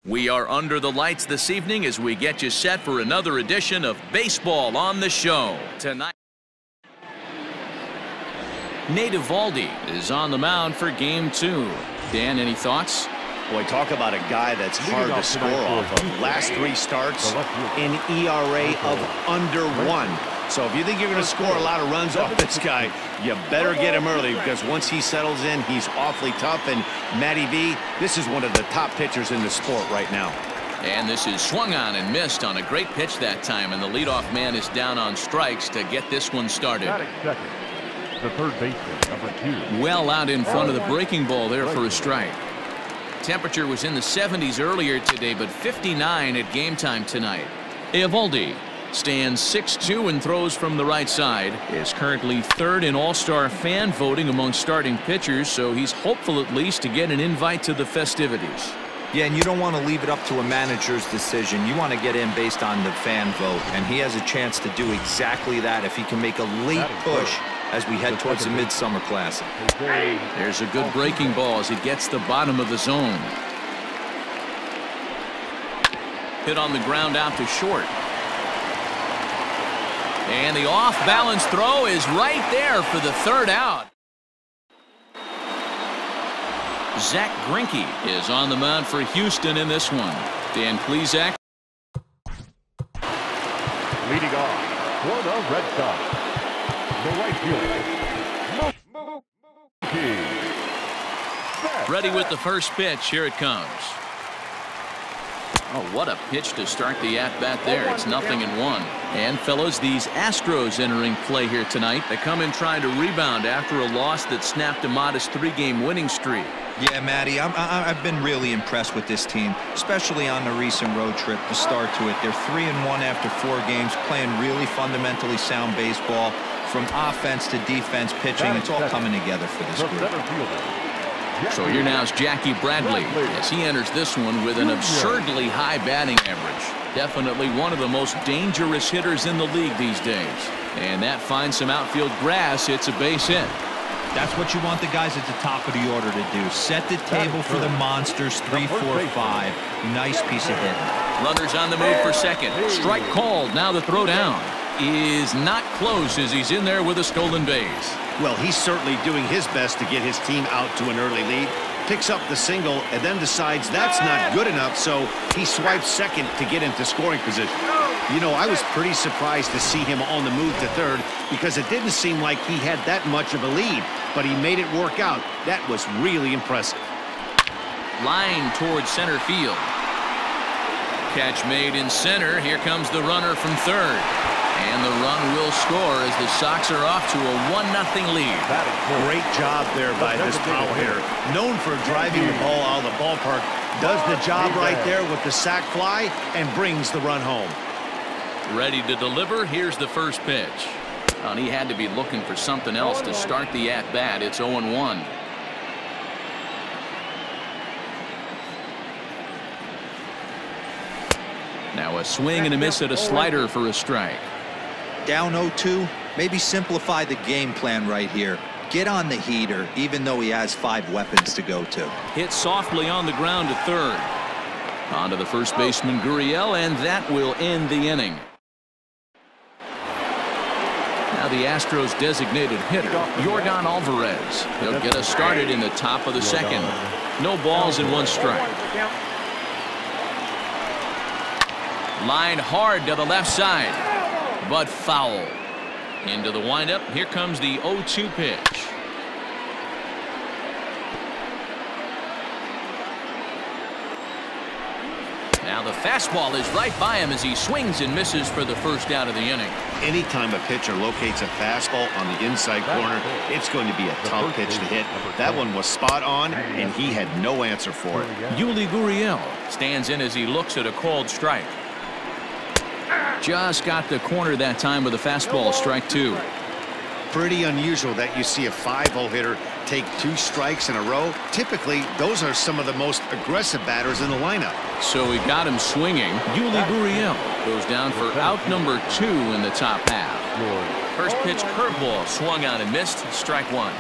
We are under the lights this evening as we get you set for another edition of Baseball on the Show. Tonight, Nate Eovaldi is on the mound for Game 2. Dan, any thoughts? Boy, talk about a guy that's hard to score off of. Last 3 starts, an ERA of under 1. So if you think you're going to score a lot of runs off this guy, you better get him early, because once he settles in, he's awfully tough. And Matty V, this is one of the top pitchers in the sport right now. And this is swung on and missed on a great pitch that time, and the leadoff man is down on strikes to get this one started. The third baseman, number 2. Well out in front of the breaking ball there for a strike. Temperature was in the 70s earlier today, but 59 at game time tonight. Eovaldi stands 6'2" and throws from the right side. Is currently 3rd in All-Star fan voting among starting pitchers, so he's hopeful at least to get an invite to the festivities. Yeah, and you don't want to leave it up to a manager's decision. You want to get in based on the fan vote, and he has a chance to do exactly that if he can make a late push as we head towards the Midsummer Classic. There's a good breaking ball as he gets the bottom of the zone. Hit on the ground out to short. And the off-balance throw is right there for the 3rd out. Zach Greinke is on the mound for Houston in this one. Dan Plesac. Leading off for the Red Sox, the right fielder. Ready with the first pitch. Here it comes. Oh, what a pitch to start the at-bat there. It's 0-1. And, fellas, these Astros entering play here tonight. They come in trying to rebound after a loss that snapped a modest 3-game winning streak. Yeah, Matty, I've been really impressed with this team, especially on the recent road trip, the start to it. They're 3-1 after 4 games, playing really fundamentally sound baseball. From offense to defense, pitching, it's all coming together for this group. So here now is Jackie Bradley as he enters this one with an absurdly high batting average. Definitely one of the most dangerous hitters in the league these days. And that finds some outfield grass. It's a base hit. That's what you want the guys at the top of the order to do. Set the table for the monsters. 3, 4, 5. Nice piece of hitting. Runners on the move for second. Strike called. Now the throw down is not close as he's in there with a stolen base. Well, he's certainly doing his best to get his team out to an early lead. Picks up the single and then decides that's not good enough, so he swipes second to get into scoring position. You know, I was pretty surprised to see him on the move to third, because it didn't seem like he had that much of a lead, but he made it work out. That was really impressive. Line towards center field. Catch made in center. Here comes the runner from third. And the run will score as the Sox are off to a 1-0 lead. Great job there by this power hitter. Known for driving the ball out of the ballpark. Does the job right there with the sac fly and brings the run home. Ready to deliver. Here's the first pitch. And he had to be looking for something else to start the at-bat. It's 0-1. Now a swing and a miss at a slider for a strike. Down 0-2, maybe simplify the game plan right here. Get on the heater, even though he has 5 weapons to go to. Hit softly on the ground to third. On to the first baseman, Gurriel, and that will end the inning. Now the Astros designated hitter, Yordan Alvarez. He'll get us started in the top of the second. No balls and 1 strike. Line hard to the left side, but foul. Into the windup. Here comes the 0-2 pitch. Now the fastball is right by him as he swings and misses for the first out of the inning. Anytime a pitcher locates a fastball on the inside corner, it's going to be a tough pitch to hit. That one was spot on, and he had no answer for it. Yuli Gurriel stands in as he looks at a called strike. Just got the corner that time with a fastball, strike 2. Pretty unusual that you see a 5-0 hitter take 2 strikes in a row. Typically, those are some of the most aggressive batters in the lineup. So he got him swinging. Yuli Gurriel goes down for out number 2 in the top half. First pitch curveball swung on and missed, strike 1.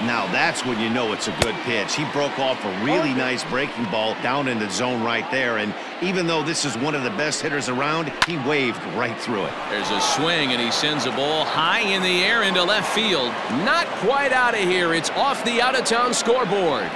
Now that's when you know it's a good pitch. He broke off a really nice breaking ball down in the zone right there. And even though this is one of the best hitters around, he waved right through it. There's a swing, and he sends a ball high in the air into left field. Not quite out of here. It's off the out-of-town scoreboard.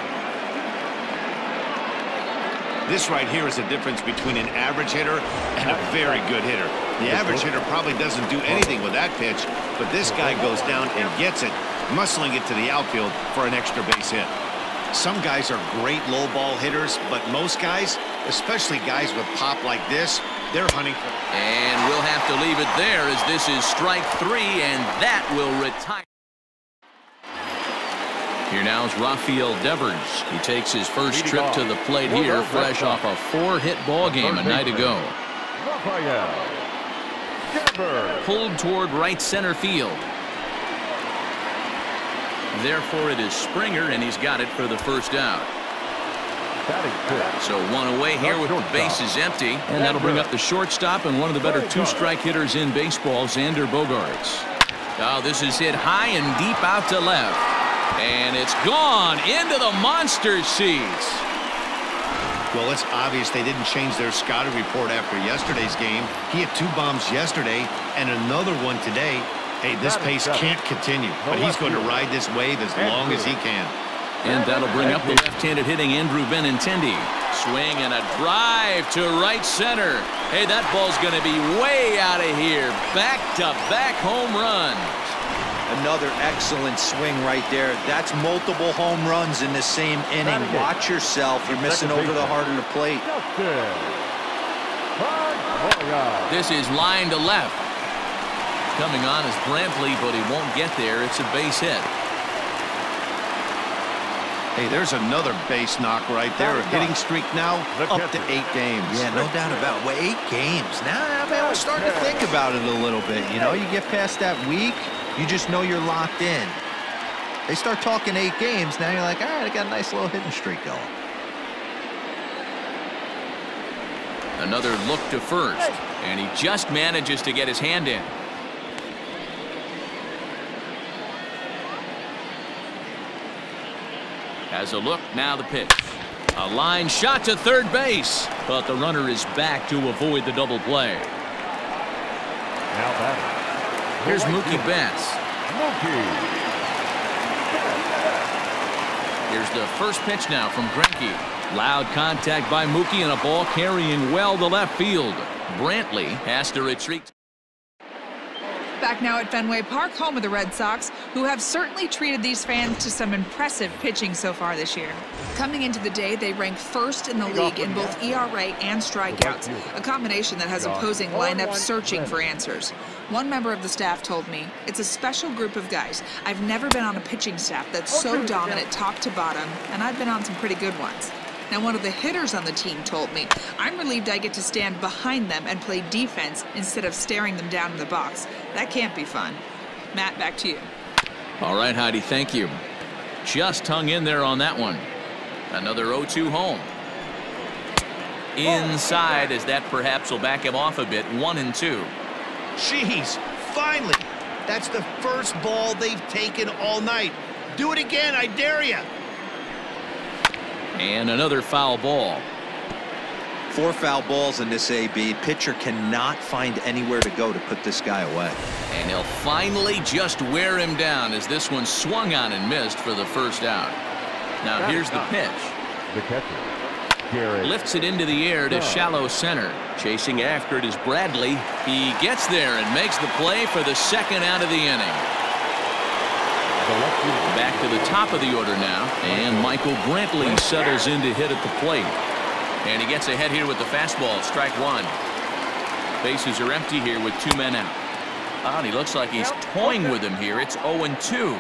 This right here is the difference between an average hitter and a very good hitter. The average hitter probably doesn't do anything with that pitch, but this guy goes down and gets it, muscling it to the outfield for an extra base hit. Some guys are great low ball hitters, but most guys, especially guys with pop like this, they're hunting for. And we'll have to leave it there as this is strike 3, and that will retire. Here now is Rafael Devers. He takes his first trip to the plate here, fresh off a 4-hit ball game a night ago. Pulled toward right center field. Therefore, it is Springer, and he's got it for the first out. So one away here with the bases empty, and that'll bring up the shortstop and one of the better two-strike hitters in baseball, Xander Bogaerts. Oh, this is hit high and deep out to left. And it's gone into the monster seats. Well, it's obvious they didn't change their scouting report after yesterday's game. He had 2 bombs yesterday and another one today. Hey, this pace can't continue, but he's going to ride this wave as long as he can. And that'll bring up the left-handed hitting Andrew Benintendi. Swing and a drive to right center. Hey, that ball's going to be way out of here. Back-to-back home runs. Another excellent swing right there. That's multiple home runs in the same inning. Watch yourself. You're missing over the heart of the plate. This is line to left. Coming on is Brantley, but he won't get there. It's a base hit. Hey, there's another base knock right there. A hitting streak now up to 8 games. Yeah, no doubt about it. Well, 8 games. Now, I'm starting to think about it a little bit. You know, you get past that week, you just know you're locked in. They start talking 8 games, now you're like, all right, I got a nice little hitting streak going. Another look to first, and he just manages to get his hand in. Has a look, now the pitch. A line shot to third base, but the runner is back to avoid the double play. Now batting. Here's Mookie Betts. Here's the first pitch now from Greinke. Loud contact by Mookie and a ball carrying well to left field. Brantley has to retreat. Back now at Fenway Park, home of the Red Sox, who have certainly treated these fans to some impressive pitching so far this year. Coming into the day, they rank first in the league in both ERA and strikeouts, a combination that has opposing lineups searching for answers. One member of the staff told me, it's a special group of guys. I've never been on a pitching staff that's so dominant top to bottom, and I've been on some pretty good ones. Now, one of the hitters on the team told me, I'm relieved I get to stand behind them and play defense instead of staring them down in the box. That can't be fun. Matt, back to you. All right, Heidi, thank you. Just hung in there on that one. Another 0-2 home. Inside, as that perhaps will back him off a bit. 1-2. Jeez, finally. That's the first ball they've taken all night. Do it again, I dare you. And another foul ball. 4 foul balls in this AB. Pitcher cannot find anywhere to go to put this guy away. And he'll finally just wear him down as this one swung on and missed for the first out. Now here's the pitch. The catcher. Lifts it into the air to shallow center. Chasing after it is Bradley. He gets there and makes the play for the second out of the inning. Back to the top of the order now, and Michael Brantley settles in to hit at the plate. And he gets ahead here with the fastball, strike 1. Bases are empty here with 2 men out. And he looks like he's toying with him here. It's 0-2.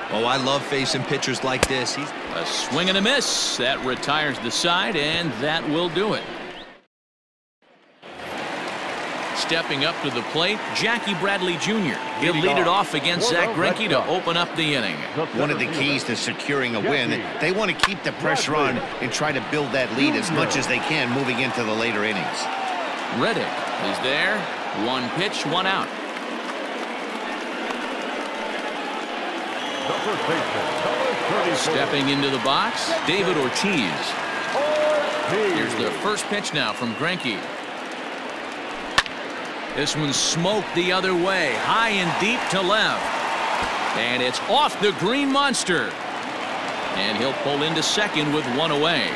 Oh, I love facing pitchers like this. He's a swing and a miss. That retires the side, and that will do it. Stepping up to the plate, Jackie Bradley Jr. He'll lead it off against Zach Greinke to open up the inning. One of the keys to securing a win, they want to keep the pressure on and try to build that lead as much as they can moving into the later innings. Reddick is there. 1 pitch, 1 out. The first baseman, number 34. Stepping into the box, David Ortiz. Here's the first pitch now from Greinke. This one's smoked the other way, high and deep to left. And it's off the green monster. And he'll pull into second with one away.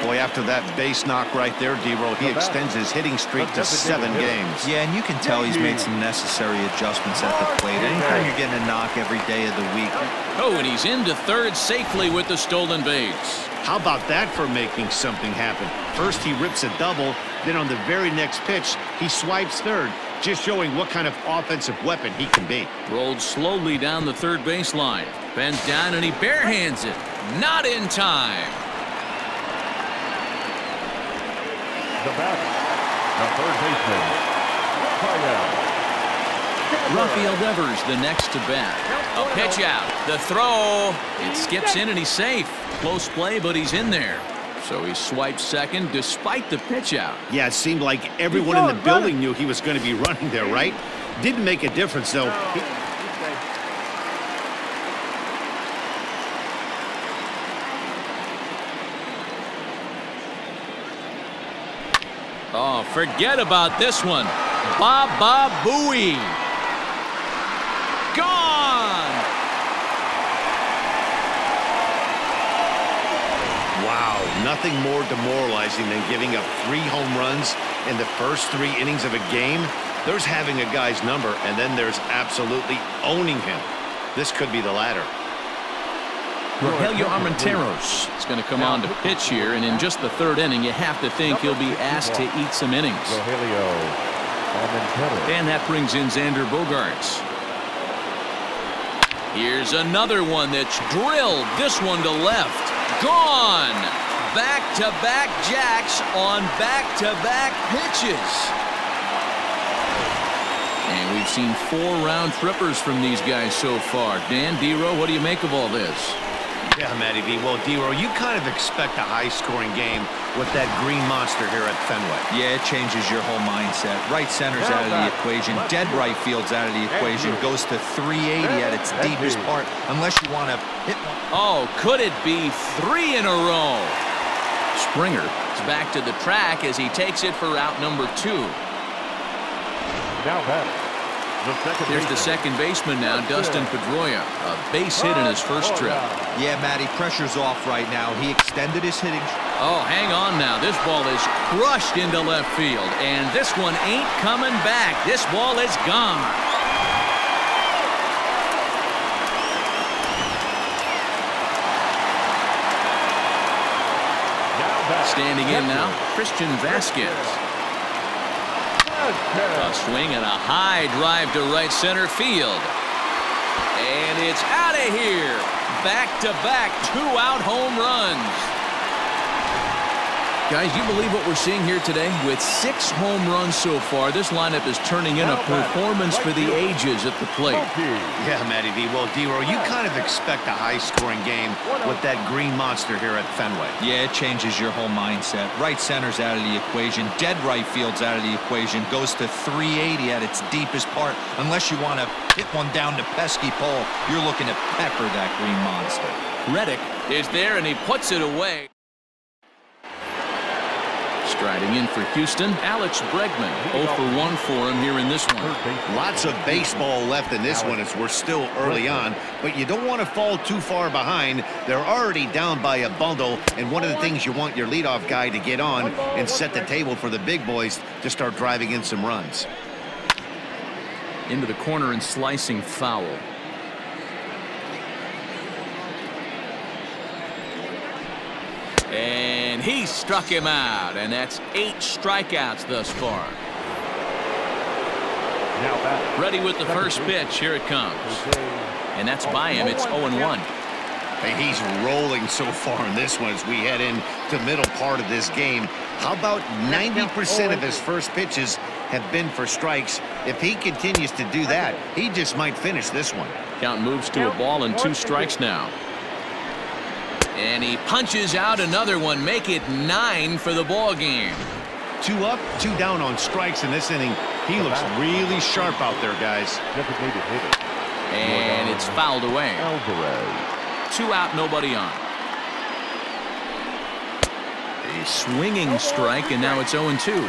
Boy, after that base knock right there, D-Roll, he extends his hitting streak to 7 games. Yeah, and you can tell he's made some necessary adjustments at the plate. Anytime you're getting a knock every day of the week. Oh, and he's into third safely with the stolen base. How about that for making something happen? First, he rips a double. Then on the very next pitch, he swipes third, just showing what kind of offensive weapon he can be. Rolled slowly down the third baseline. Bends down and he barehands it. Not in time. The batter, the third baseman, Rafael Devers the next to bat. A pitch out. The throw. It skips in and he's safe. Close play, but he's in there. So he swipes second despite the pitch out. Yeah, it seemed like everyone in the building knew he was going to be running there, right? Didn't make a difference, though. Oh, forget about this one. Baba Booey. Gone. Wow, nothing more demoralizing than giving up 3 home runs in the first 3 innings of a game. There's having a guy's number, and then there's absolutely owning him. This could be the latter. Rogelio Armenteros is going to come on to pitch here, and in just the 3rd inning, you have to think he'll be asked to eat some innings. Rogelio Armenteros. And that brings in Xander Bogaerts. Here's another one that's drilled. This one to left. Gone. Back-to-back jacks on back-to-back pitches. And we've seen 4 round trippers from these guys so far. Dan, D-Row, what do you make of all this? Yeah, Matty V. Well, D-Row, you kind of expect a high-scoring game with that green monster here at Fenway. Yeah, it changes your whole mindset. Right center's out of the equation. Dead right field's out of the equation. Goes to 380 at its deepest part, unless you want to hit one. Oh, could it be 3 in a row? Springer is back to the track as he takes it for out number 2. Now batter. Here's the second baseman now, Dustin Pedroia. A base hit in his first trip. Yeah, Matty, pressure's off right now. He extended his hitting. Oh, hang on now. This ball is crushed into left field, and this one ain't coming back. This ball is gone. Standing in now, Christian Vasquez. A swing and a high drive to right center field. And it's out of here. Back-to-back 2-out home runs. Guys, you believe what we're seeing here today? With 6 home runs so far, this lineup is turning in a performance for the ages at the plate. Yeah, Matty V. Well, D-Row, you kind of expect a high-scoring game with that green monster here at Fenway. Yeah, it changes your whole mindset. Right center's out of the equation. Dead right field's out of the equation. Goes to 380 at its deepest part. Unless you want to hit one down to pesky pole, you're looking to pepper that green monster. Reddick is there, and he puts it away. Striding in for Houston, Alex Bregman. 0 for 1 for him here in this one. Lots of baseball left in this one as we're still early on, but you don't want to fall too far behind. They're already down by a bundle, and one of the things you want your leadoff guy to get on and set the table for the big boys to start driving in some runs. Into the corner and slicing foul. And he struck him out, and that's 8 strikeouts thus far. Ready with the first pitch. Here it comes. And that's by him. It's 0-1. Hey, he's rolling so far in this one as we head into middle part of this game. How about 90% of his first pitches have been for strikes? If he continues to do that, he just might finish this one. Count moves to a ball and 2 strikes now. And he punches out another one. Make it 9 for the ball game. 2 up, 2 down on strikes in this inning. He looks really sharp out there, guys. And it's fouled away. Alvarez. 2 out, nobody on. A swinging strike, and now it's 0-2.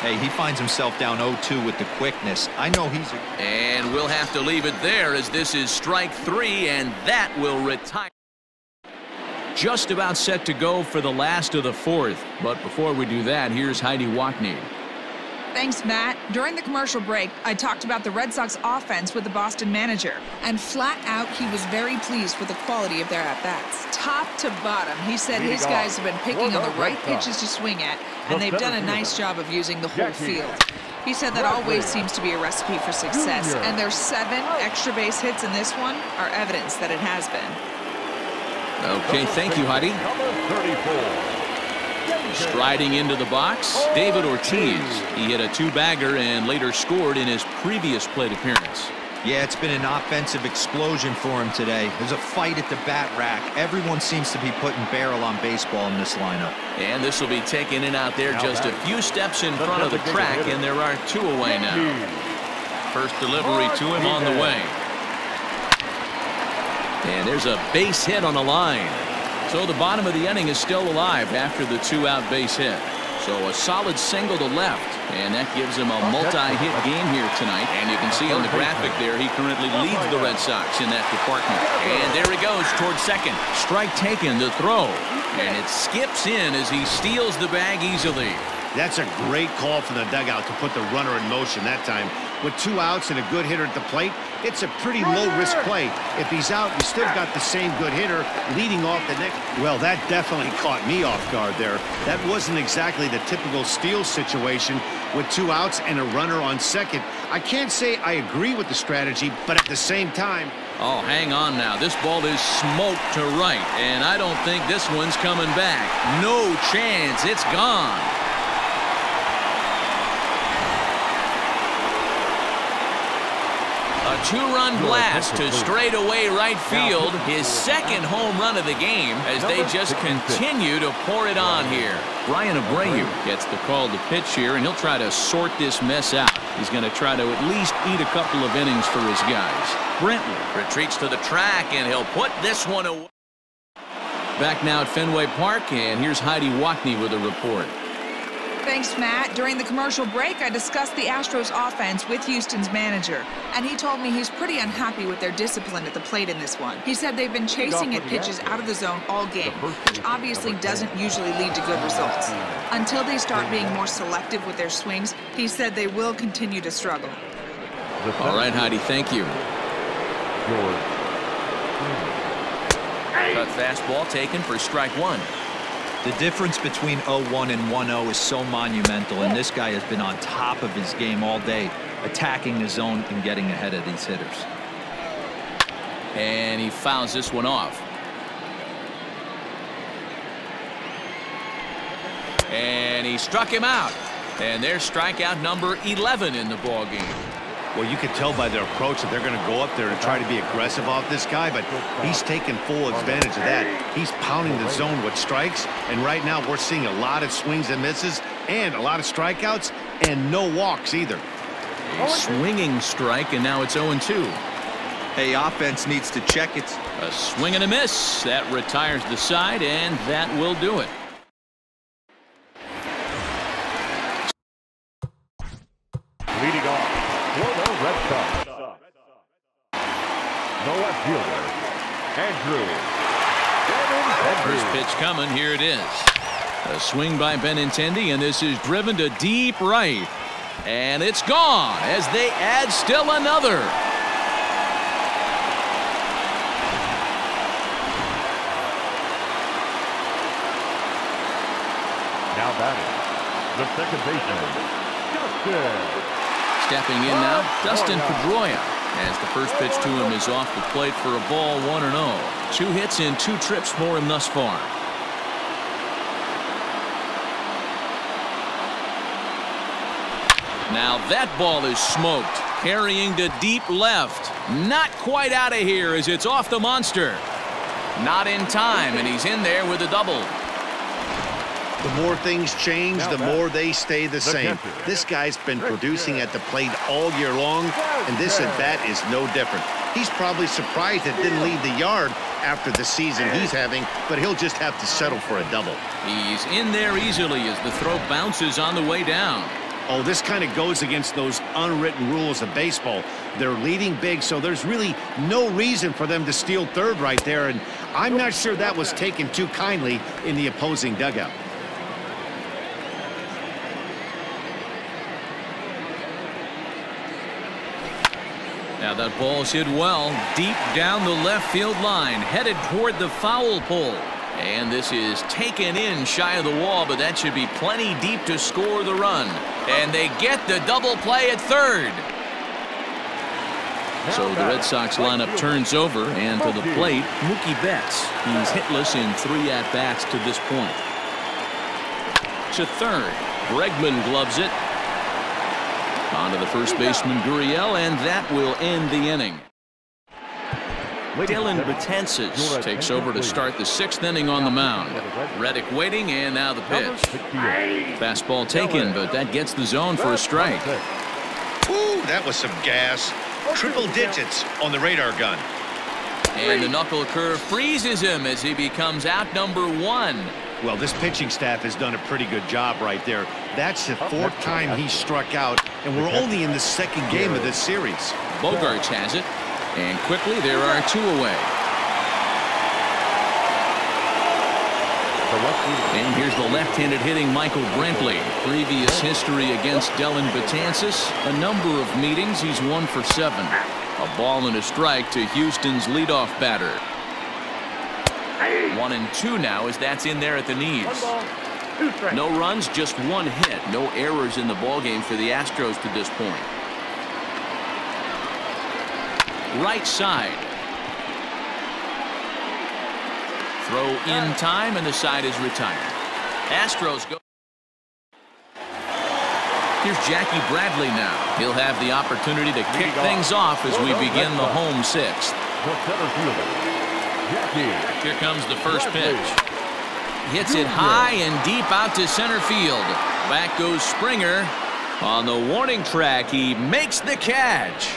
Hey, he finds himself down 0-2 with the quickness. I know he's And we'll have to leave it there as this is strike 3, and that will retire. Just about set to go for the last of the 4th. But before we do that, here's Heidi Watney. Thanks, Matt. During the commercial break, I talked about the Red Sox offense with the Boston manager. And flat out, he was very pleased with the quality of their at-bats. Top to bottom, he said his guys have been picking on the right pitches to swing at, and they've done a nice job of using the whole field. He said that always seems to be a recipe for success, and their 7 extra base hits in this one are evidence that it has been. Okay, thank you, Heidi. Striding into the box, David Ortiz. He hit a 2-bagger and later scored in his previous plate appearance. Yeah, it's been an offensive explosion for him today. There's a fight at the bat rack. Everyone seems to be putting barrel on baseball in this lineup. And this will be taken in out there just a few steps in front of the track, and there are 2 away now. First delivery to him on the way. And there's a base hit on the line. So the bottom of the inning is still alive after the 2-out base hit. So a solid single to left, and that gives him a multi-hit game here tonight. And you can see on the graphic there, he currently leads the Red Sox in that department. And there he goes towards second. Strike taken to throw, and it skips in as he steals the bag easily. That's a great call from the dugout to put the runner in motion that time. With 2 outs and a good hitter at the plate, it's a pretty low-risk play. If he's out, you still got the same good hitter leading off the next. Well, that definitely caught me off guard there. That wasn't exactly the typical steal situation with 2 outs and a runner on second. I can't say I agree with the strategy, but at the same time. Oh, hang on now. This ball is smoked to right, and I don't think this one's coming back. No chance. It's gone. A 2-run blast to straightaway right field. His 2nd home run of the game as they just continue to pour it on here. Brian Abreu gets the call to pitch here, and he'll try to sort this mess out. He's going to try to at least eat a couple of innings for his guys. Brentley retreats to the track, and he'll put this one away. Back now at Fenway Park, and here's Heidi Watney with a report. Thanks, Matt. During the commercial break, I discussed the Astros offense with Houston's manager, and he told me he's pretty unhappy with their discipline at the plate in this one. He said they've been chasing at pitches out of the zone all game, which obviously doesn't usually lead to good results. Until they start being more selective with their swings, he said they will continue to struggle. All right, Heidi, thank you. Cut fastball taken for strike 1. The difference between 0-1 and 1-0 is so monumental, and this guy has been on top of his game all day, attacking the zone and getting ahead of these hitters. And he fouls this one off. And he struck him out. And there's strikeout number 11 in the ballgame. Well, you could tell by their approach that they're going to go up there and try to be aggressive off this guy, but he's taking full advantage of that. He's pounding the zone with strikes, and right now we're seeing a lot of swings and misses and a lot of strikeouts and no walks either. A swinging strike, and now it's 0-2. Hey, offense needs to check it. A swing and a miss. That retires the side, and that will do it. Leading off, Red Sox. The left fielder, Andrew. First pitch coming. Here it is. A swing by Benintendi, and this is driven to deep right. And it's gone as they add still another. Now batting, the second baseman, Justin. Stepping in now, Dustin Pedroia, as the first pitch to him is off the plate for a ball, 1-0. 2 hits and 2 trips for him thus far. Now that ball is smoked, carrying to deep left. Not quite out of here as it's off the monster. Not in time, and he's in there with a double. The more things change, the more they stay the same. This guy's been producing at the plate all year long, and this at-bat is no different. He's probably surprised it didn't leave the yard after the season he's having, but he'll just have to settle for a double. He's in there easily as the throw bounces on the way down. Oh, this kind of goes against those unwritten rules of baseball. They're leading big, so there's really no reason for them to steal third right there, and I'm not sure that was taken too kindly in the opposing dugout. Now that ball's hit well, deep down the left field line, headed toward the foul pole. And this is taken in shy of the wall, but that should be plenty deep to score the run. And they get the double play at third. So the Red Sox lineup turns over, and to the plate, Mookie Betts. He's hitless in 3 at-bats to this point. To third, Bregman gloves it. On to the first baseman, Gurriel, and that will end the inning. Dylan Betances takes over to start the 6th inning on the mound. Reddick waiting, and now the pitch. Fastball taken, but that gets the zone for a strike. Ooh, that was some gas. Triple digits on the radar gun. And the knuckle curve freezes him as he becomes out number 1. Well, this pitching staff has done a pretty good job right there. That's the 4th time he struck out, and we're only in the 2nd game of this series. Bogarts has it, and quickly there are 2 away. And here's the left-handed hitting Michael Brantley. Previous history against Dylan Betances, a number of meetings, he's 1 for 7. A ball and a strike to Houston's leadoff batter. 1-2 now as that's in there at the knees. No runs, just 1 hit. No errors in the ballgame for the Astros to this point. Right side. Throw in time, and the side is retired. Astros go. Here's Jackie Bradley now. He'll have the opportunity to kick things off as we begin the home 6th. Here comes the first pitch. Hits it high and deep out to center field. Back goes Springer. On the warning track, he makes the catch.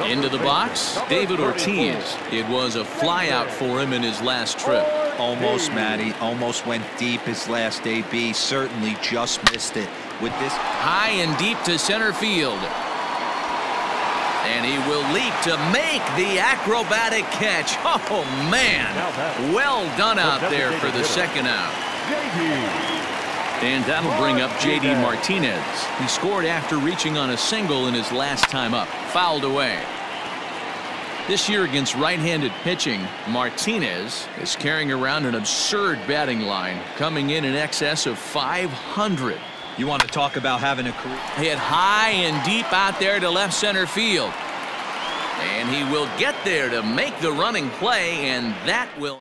Into the box, David Ortiz. It was a flyout for him in his last trip. Almost, Matty. Almost went deep his last AB. Certainly just missed it. With this high and deep to center field. And he will leap to make the acrobatic catch. Oh, man. Well done out there for the 2nd out. And that'll bring up J.D. Martinez. He scored after reaching on a single in his last time up. Fouled away. This year against right-handed pitching, Martinez is carrying around an absurd batting line, coming in excess of 500. You want to talk about having a career. Hit high and deep out there to left center field. And he will get there to make the running play, and that will.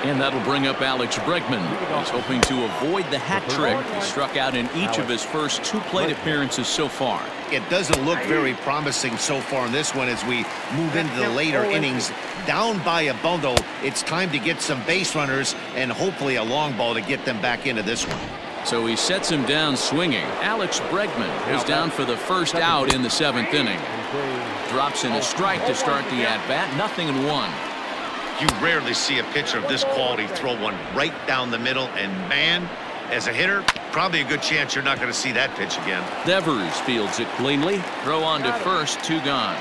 And that'll bring up Alex Bregman. He's hoping to avoid the hat trick. He struck out in each of his first 2 plate appearances so far. It doesn't look very promising so far in this one as we move into the later innings. Down by a bundle, it's time to get some base runners and hopefully a long ball to get them back into this one. So he sets him down swinging. Alex Bregman is down for the first out in the 7th inning. Drops in a strike to start the at-bat. 0-1. You rarely see a pitcher of this quality throw one right down the middle, and man, as a hitter, probably a good chance you're not going to see that pitch again. Devers fields it cleanly. Throw on to first, 2 gone.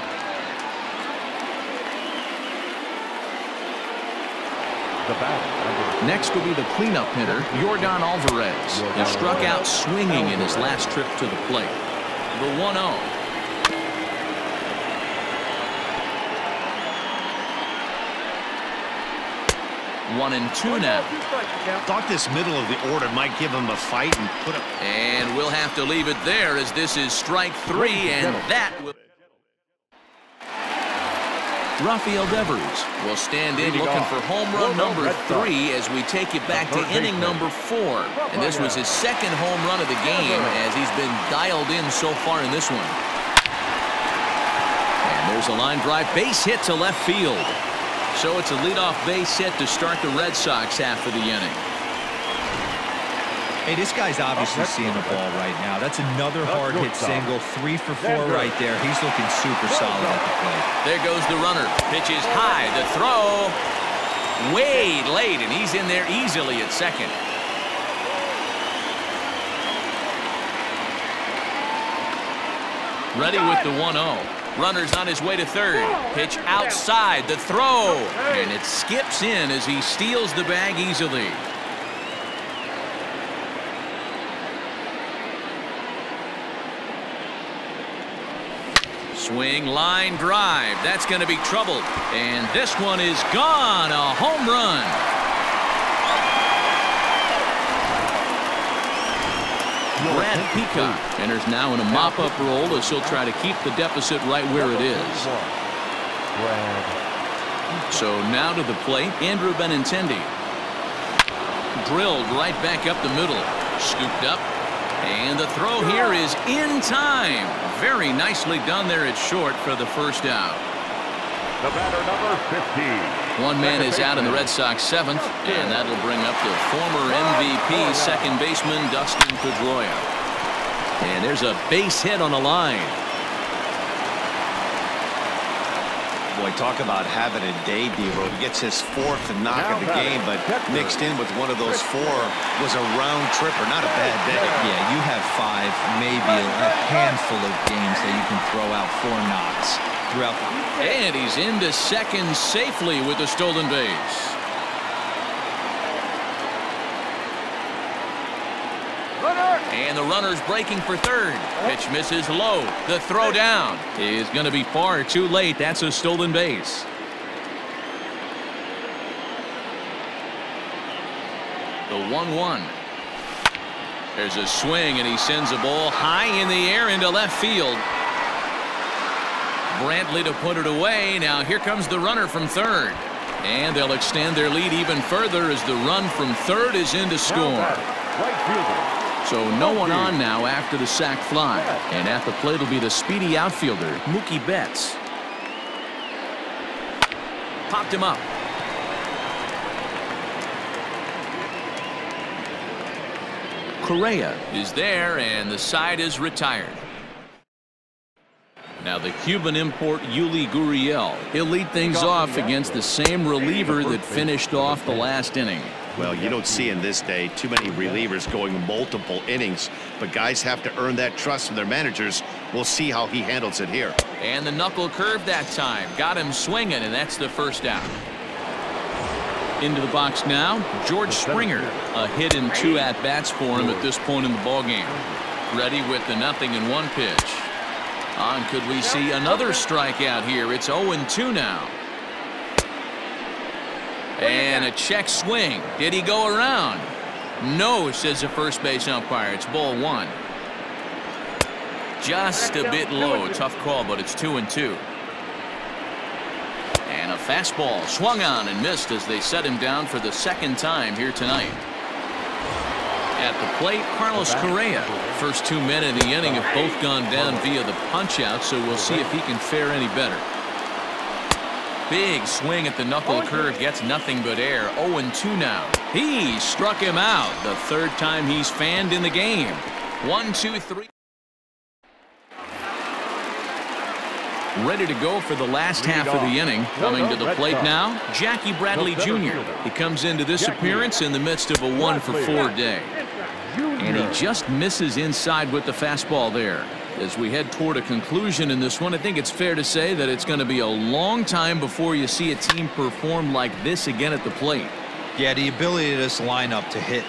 Next will be the cleanup hitter, Yordan Alvarez. He struck out swinging in his last trip to the plate. The 1-0. One and two now. Thought this middle of the order might give him a fight and put up. And we'll have to leave it there as this is strike 3, and that will. Rafael Devers will stand in looking for home run number 3 as we take it back to inning number 4. And this was his 2nd home run of the game as he's been dialed in so far in this one. And there's a line drive base hit to left field. So it's a leadoff base hit to start the Red Sox half of the inning. Hey, this guy's obviously seeing the ball right now. That's another hard hit single. 3 for 4 right there. He's looking super solid at the plate. There goes the runner. Pitches high. The throw way late, and he's in there easily at second. Ready with the 1-0. Runner's on his way to third. Pitch outside. The throw. And it skips in as he steals the bag easily. Swing, line drive. That's going to be troubled. And this one is gone. A home run. Brad Peacock enters now in a mop-up role as he'll try to keep the deficit right where it is. So now to the plate, Andrew Benintendi. Drilled right back up the middle. Scooped up. And the throw here is in time. Very nicely done there at short for the first out. The batter, number 15. One man is out in the Red Sox 7th, and that'll bring up the former MVP second baseman Dustin Pedroia. And there's a base hit on the line. Boy, talk about having a day, D-Road. He gets his 4th knock of the game, but mixed in with one of those 4 was a round tripper. Not a bad day. Yeah, you have 5, maybe a handful of games that you can throw out 4 knocks throughout the game. And he's into second safely with the stolen base. And the runner's breaking for third. Pitch misses low. The throw down is going to be far too late. That's a stolen base. The 1-1. There's a swing, and he sends a ball high in the air into left field. Brantley to put it away. Now here comes the runner from third. And they'll extend their lead even further as the run from third is in to score. So no one on now after the sac fly. And at the plate will be the speedy outfielder, Mookie Betts. Popped him up. Correa is there, and the side is retired. Now the Cuban import Yuli Gurriel. He'll lead things off against the same reliever that finished off the last inning. Well, you don't see in this day too many relievers going multiple innings, but guys have to earn that trust from their managers. We'll see how he handles it here. And the knuckle curve that time got him swinging, and that's the first out. Into the box now, George Springer. A hit and 2 at-bats for him at this point in the ballgame. Ready with the 0-1 pitch. On, could we see another strikeout here? It's 0-2 now. And a check swing. Did he go around? No, says the first base umpire. It's ball 1. Just a bit low. Tough call, but it's 2-2. And a fastball swung on and missed as they set him down for the second time here tonight. At the plate, Carlos Correa. First 2 men in the inning have both gone down via the punch-out, so we'll see if he can fare any better. Big swing at the knuckle curve, gets nothing but air. 0-2 now. He struck him out. The 3rd time he's fanned in the game. 1-2-3. Ready to go for the last half of the inning. Coming to the plate now, Jackie Bradley Jr. He comes into this appearance in the midst of a 1-for-4 day. And he just misses inside with the fastball there. As we head toward a conclusion in this one, I think it's fair to say that it's going to be a long time before you see a team perform like this again at the plate. Yeah, the ability of this lineup to hit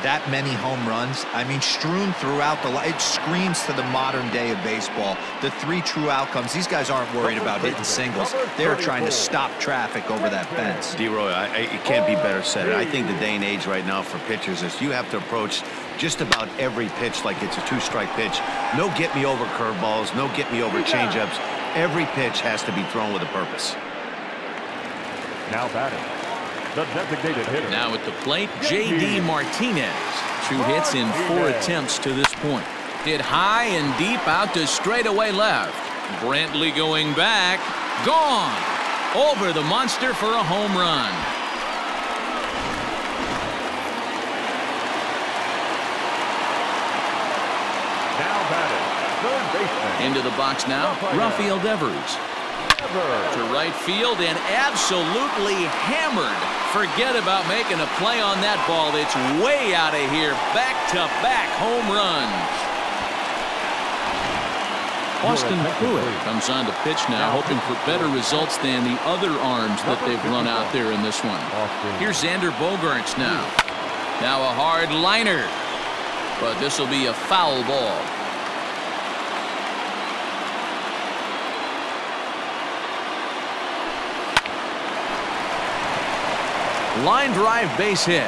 that many home runs, I mean, strewn throughout the line, it screams to the modern day of baseball. The 3 true outcomes. These guys aren't worried about hitting singles. They're trying to stop traffic over that fence. D-Roy, it can't be better said. I think the day and age right now for pitchers is you have to approach just about every pitch like it's a 2-strike pitch. No get-me-over curveballs, no get-me-over changeups. Every pitch has to be thrown with a purpose. Now batting, the designated hitter. Now at the plate, J.D. Martinez. 2 hits in 4 attempts to this point. Hit high and deep out to straightaway left. Brantley going back. Gone. Over the monster for a home run. third baseman. Into the box now, Rafael Devers. To right field and absolutely hammered. Forget about making a play on that ball. It's way out of here. Back-to-back home runs. Austin Pruitt comes on to pitch now, hoping for better results than the other arms that they've run out there in this one. Here's Xander Bogaerts now. Now a hard liner. But this will be a foul ball. Line drive base hit.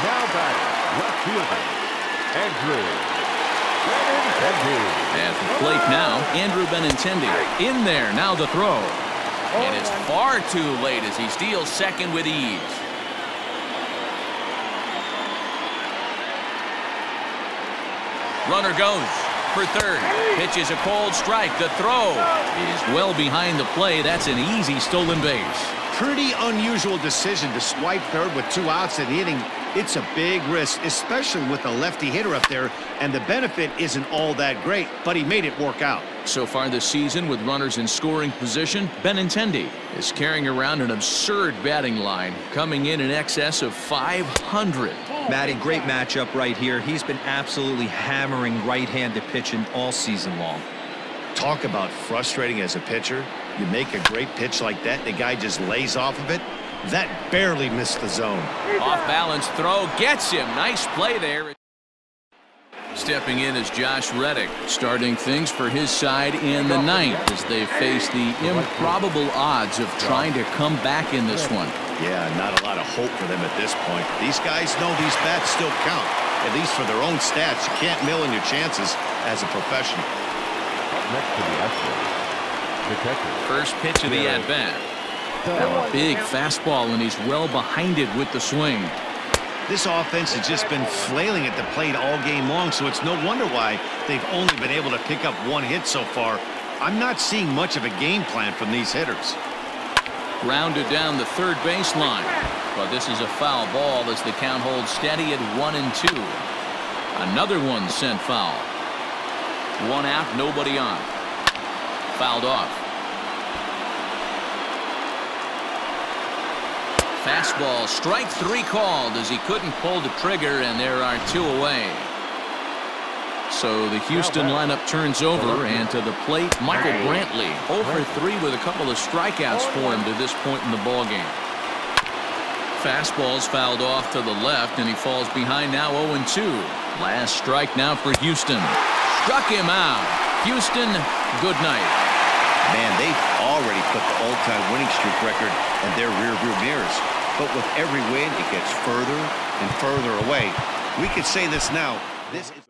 Now batting, left fielder, Andrew Benintendi. At the plate now, Andrew Benintendi. In there, now the throw. And it's far too late as he steals second with ease. Runner goes for third. Pitch is a cold strike. The throw is well behind the play. That's an easy stolen base. Pretty unusual decision to swipe third with 2 outs and hitting. It's a big risk, especially with a lefty hitter up there, and the benefit isn't all that great, but he made it work out. So far this season, with runners in scoring position, Benintendi is carrying around an absurd batting line, coming in excess of 500. Matty, great matchup right here. He's been absolutely hammering right-handed pitching all season long. Talk about frustrating as a pitcher. You make a great pitch like that, the guy just lays off of it. That barely missed the zone. Off-balance throw gets him. Nice play there. Stepping in is Josh Reddick, starting things for his side in the 9th as they face the improbable odds of trying to come back in this one. Yeah, not a lot of hope for them at this point. These guys know these bats still count, at least for their own stats. You can't mill in your chances as a professional. Next to the Astros, First pitch of the at-bat. A big fastball, and he's well behind it with the swing. This offense has just been flailing at the plate all game long, so it's no wonder why they've only been able to pick up 1 hit so far. I'm not seeing much of a game plan from these hitters. Grounded down the third baseline. But this is a foul ball as the count holds steady at 1-2. Another one sent foul. 1 out, nobody on. Fouled off. Fastball, strike 3 called as he couldn't pull the trigger, and there are 2 away. So the Houston lineup turns over, and to the plate, Michael Brantley. 0 for 3 with a couple of strikeouts for him to this point in the ballgame. Fastball's fouled off to the left, and he falls behind now 0-2. Last strike now for Houston. Struck him out. Houston, good night. Man, they've already put the all-time winning streak record in their rearview mirrors. But with every win, it gets further and further away. We could say this now. This is